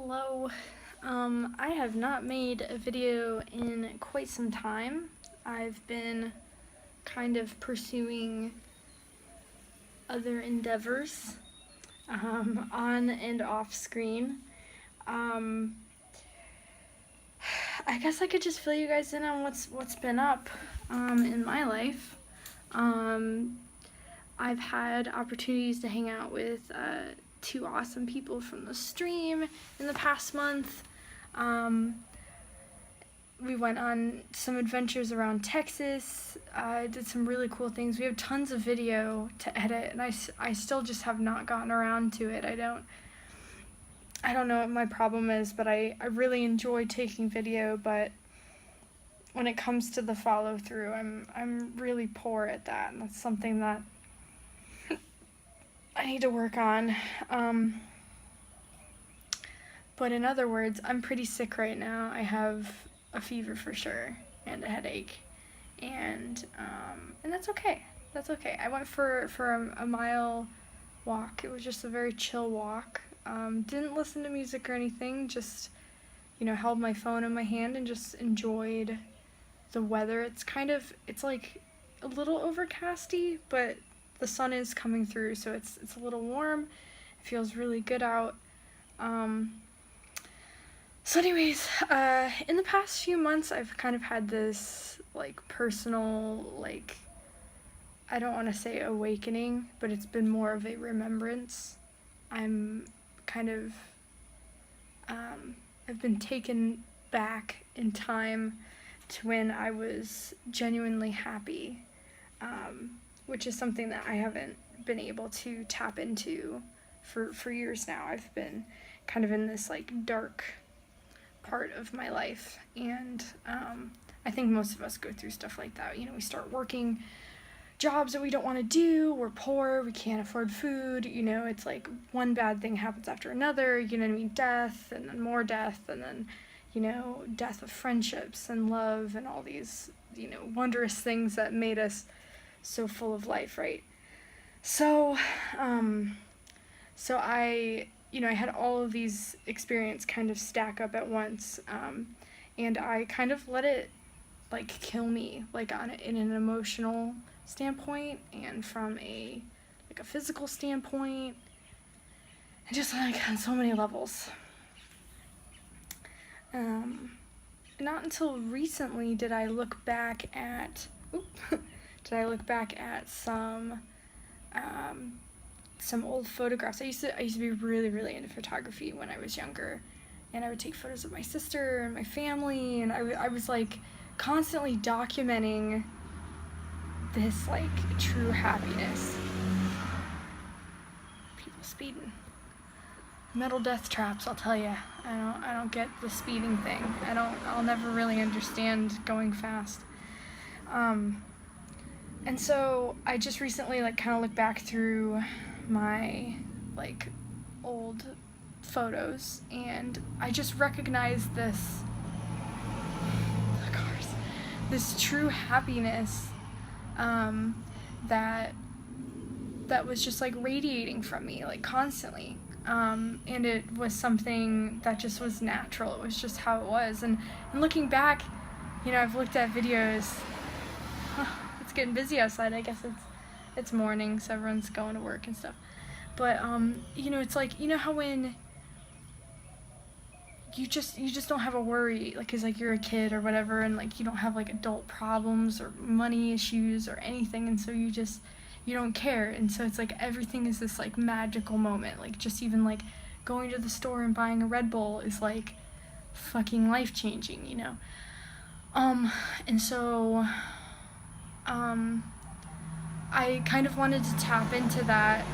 Hello. I have not made a video in quite some time. I've been kind of pursuing other endeavors on and off screen. I guess I could just fill you guys in on what's been up in my life. I've had opportunities to hang out with two awesome people from the stream in the past month. We went on some adventures around Texas, did some really cool things. We have tons of video to edit, and I still just have not gotten around to it. I don't know what my problem is, but I really enjoy taking video, but when it comes to the follow through, I'm really poor at that, and that's something that I need to work on. But in other words, I'm pretty sick right now. I have a fever for sure and a headache, and that's okay. That's okay. I went for a mile walk. It was just a very chill walk. Didn't listen to music or anything. Just held my phone in my hand and just enjoyed the weather. It's like a little overcasty, but the sun is coming through, so it's a little warm. It feels really good out. So anyways, in the past few months, I've kind of had this, personal, I don't want to say awakening, but it's been more of a remembrance. I'm kind of, I've been taken back in time to when I was genuinely happy, which is something that I haven't been able to tap into for years now. I've been kind of in this, dark part of my life, and I think most of us go through stuff like that. We start working jobs that we don't want to do, we're poor, we can't afford food, it's like one bad thing happens after another, death, and then more death, and then, death of friendships and love and all these, wondrous things that made us so full of life, right? So I had all of these experiences kind of stack up at once, and I kind of let it, kill me, in an emotional standpoint, and from a physical standpoint, and just, on so many levels. Not until recently did I look back at, some old photographs. I used to be really, really into photography when I was younger, and I would take photos of my sister and my family, and I was constantly documenting this true happiness. People speeding. Metal death traps, I'll tell you. I don't get the speeding thing. I'll never really understand going fast. And so I just recently kind of looked back through my old photos, and I just recognized this true happiness that was just radiating from me constantly, and it was something that just was natural. It was just how it was, and looking back, I've looked at videos. It's getting busy outside. I guess it's morning, so everyone's going to work and stuff. But it's how when you just don't have a worry, cause you're a kid or whatever, and you don't have adult problems or money issues or anything, and so you don't care, and so it's everything is this magical moment. Just even going to the store and buying a Red Bull is fucking life changing, and so I kind of wanted to tap into that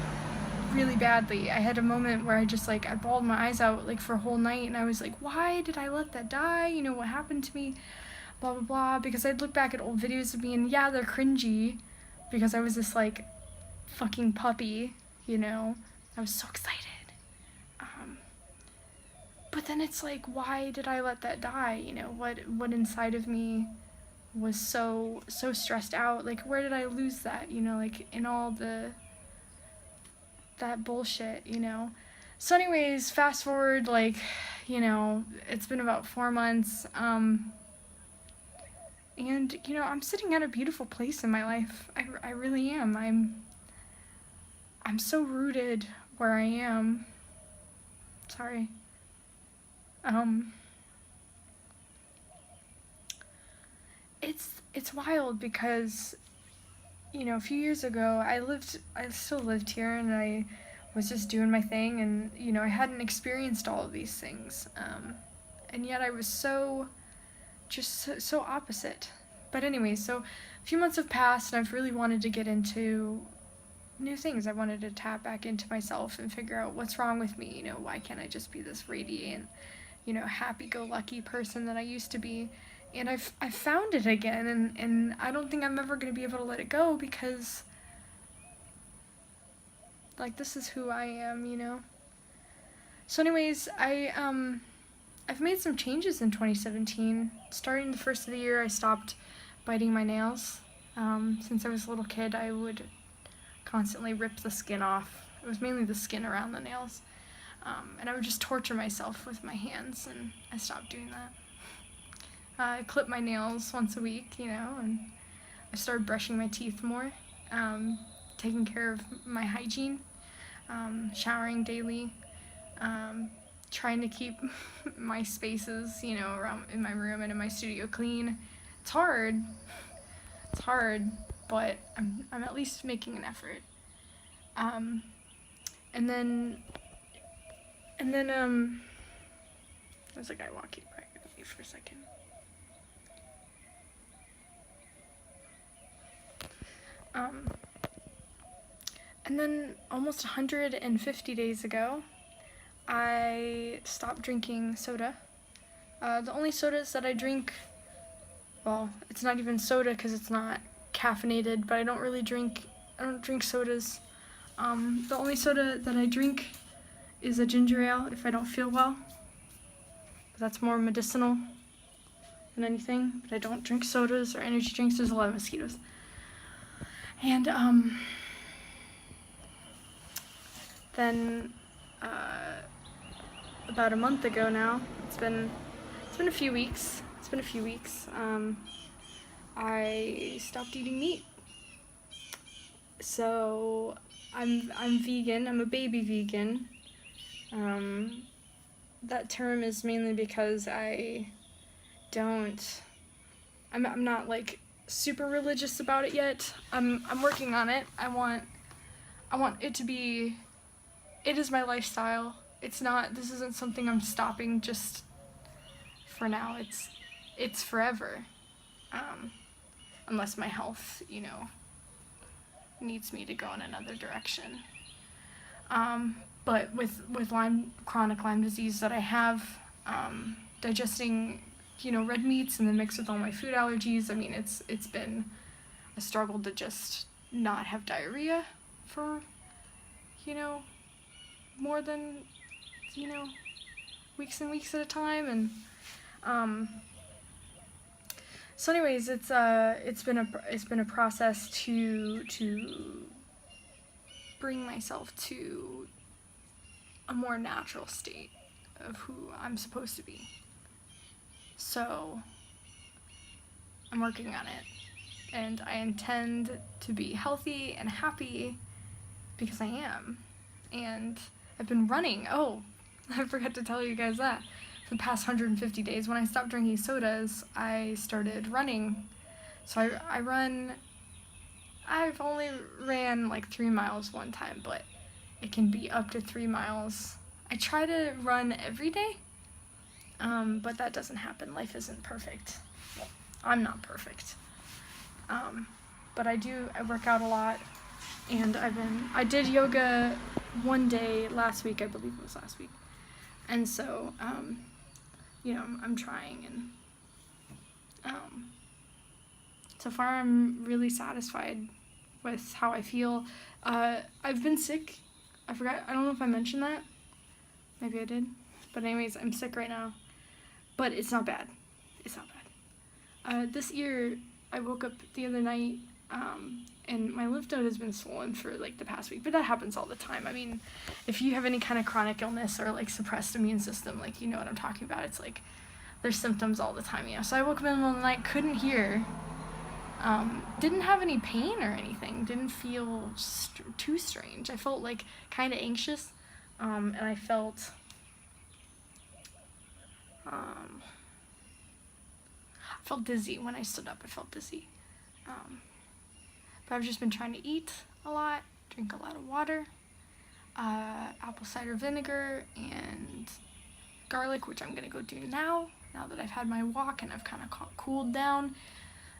really badly. I had a moment where I just I bawled my eyes out for a whole night, and I was why did I let that die? What happened to me? Blah blah blah. Because I'd look back at old videos of me, and yeah, they're cringy because I was this fucking puppy, I was so excited. But then it's why did I let that die? What inside of me was so stressed out, where did I lose that, in all that bullshit, So anyways, fast forward you know, it's been about 4 months, and, you know, I'm sitting at a beautiful place in my life. I really am. I'm so rooted where I am. Sorry. Um, it's wild because, you know, a few years ago, I still lived here, and I was just doing my thing, and, you know, I hadn't experienced all of these things. And yet I was so opposite. But anyway, so a few months have passed, and I've really wanted to get into new things. I wanted to tap back into myself and figure out what's wrong with me. You know, why can't I just be this radiant, you know, happy-go-lucky person that I used to be? And I've found it again, and I don't think I'm ever going to be able to let it go, because, like, this is who I am, you know? So anyways, I've made some changes in 2017. Starting the first of the year, I stopped biting my nails. Since I was a little kid, I would constantly rip the skin off. It was mainly the skin around the nails. And I would just torture myself with my hands, and I stopped doing that. I clip my nails once a week, you know, and I started brushing my teeth more, taking care of my hygiene, showering daily, trying to keep my spaces, you know, around in my room and in my studio clean. It's hard, but I'm at least making an effort. And then there's a guy walking by. Wait for a second. And then almost 150 days ago, I stopped drinking soda. The only sodas that I drink, well, it's not even soda because it's not caffeinated, but I don't drink sodas. The only soda that I drink is a ginger ale if I don't feel well. That's more medicinal than anything, but I don't drink sodas or energy drinks. There's a lot of mosquitoes. And, then, about a month ago now, it's been a few weeks, I stopped eating meat. So, I'm vegan, I'm a baby vegan. That term is mainly because I'm not, like, super religious about it yet. I'm working on it. I want it to be, it is my lifestyle. This isn't something I'm stopping just for now. It's forever. Unless my health, you know, needs me to go in another direction. But with chronic Lyme disease that I have, digesting, you know, red meats and then mixed with all my food allergies, I mean, it's been a struggle to just not have diarrhea for, you know, more than, you know, weeks and weeks at a time. And so anyways, it's been a process to bring myself to a more natural state of who I'm supposed to be. So I'm working on it, and I intend to be healthy and happy because I am. And I've been running. Oh, I forgot to tell you guys that. For the past 150 days, when I stopped drinking sodas, I started running. So I've only ran like 3 miles one time, but it can be up to 3 miles. I try to run every day, but that doesn't happen. Life isn't perfect. Well, I'm not perfect. But I work out a lot, and I did yoga one day last week, I believe it was last week. And so, you know, I'm trying, and so far I'm really satisfied with how I feel. I've been sick. I don't know if I mentioned that. Maybe I did. But anyways, I'm sick right now. But it's not bad. This year, I woke up the other night And my lymph node has been swollen for like the past week, but that happens all the time. I mean, if you have any kind of chronic illness or like suppressed immune system, like, you know what I'm talking about. It's like there's symptoms all the time, you know. So I woke up in the middle of the night, couldn't hear, didn't have any pain or anything, didn't feel too strange. I felt like kind of anxious, and I felt dizzy when I stood up. I felt dizzy. But I've just been trying to eat a lot, drink a lot of water, apple cider vinegar and garlic, which I'm gonna go do now that I've had my walk and I've kind of cooled down.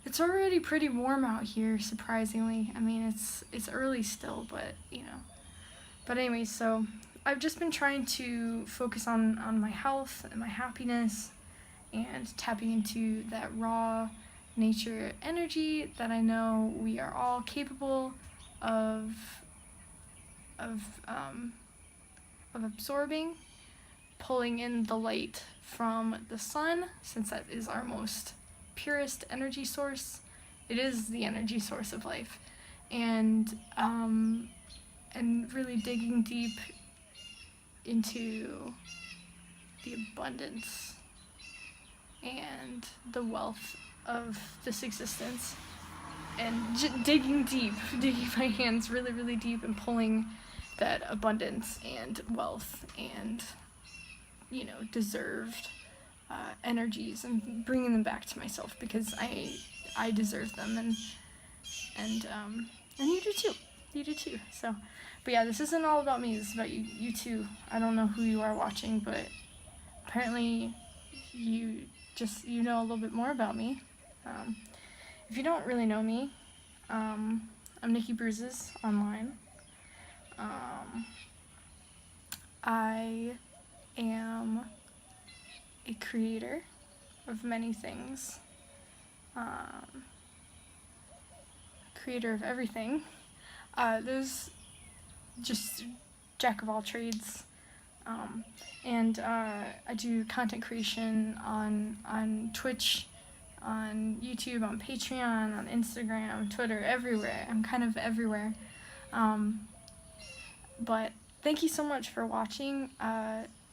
It's already pretty warm out here, surprisingly. I mean, it's early still, but, you know. But anyway, so I've just been trying to focus on my health and my happiness and tapping into that raw nature energy that I know we are all capable of absorbing, pulling in the light from the sun, since that is our most purest energy source. It is the energy source of life, and really digging deep into the abundance and the wealth of this existence, and digging my hands really, really deep and pulling that abundance and wealth and, you know, deserved energies and bringing them back to myself, because I deserve them, and you do too. So, but yeah, this isn't all about me. This is about you too. I don't know who you are watching, but apparently you know a little bit more about me. If you don't really know me, I'm Nikki Bruises online. I am a creator of many things, creator of everything. There's just jack of all trades, and I do content creation on Twitch, on YouTube, on Patreon, on Instagram, Twitter, everywhere. I'm kind of everywhere. But thank you so much for watching.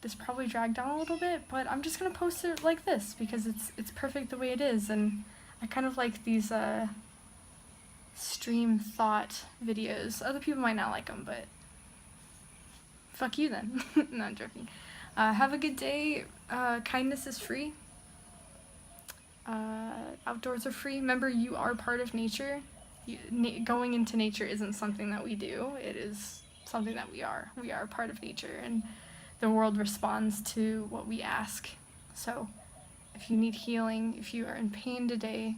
This probably dragged on a little bit, but I'm just gonna post it like this because it's perfect the way it is, and I kind of like these stream thought videos. Other people might not like them, but fuck you then. No, I'm joking. Have a good day. Kindness is free. Outdoors are free. Remember, you are part of nature. Going into nature isn't something that we do. It is something that we are. We are part of nature, and the world responds to what we ask. So if you need healing, if you are in pain today,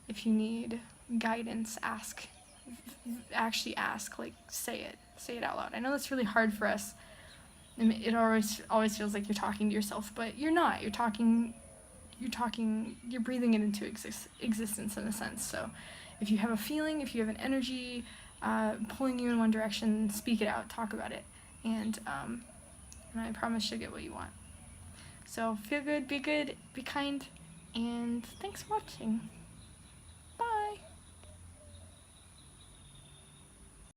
if you need guidance, ask. Actually ask, like, say it out loud. I know that's really hard for us. It always feels like you're talking to yourself, but you're not. You're breathing it into existence in a sense. So if you have a feeling, if you have an energy pulling you in one direction, speak it out, talk about it, and I promise you'll get what you want. So feel good, be kind, and thanks for watching.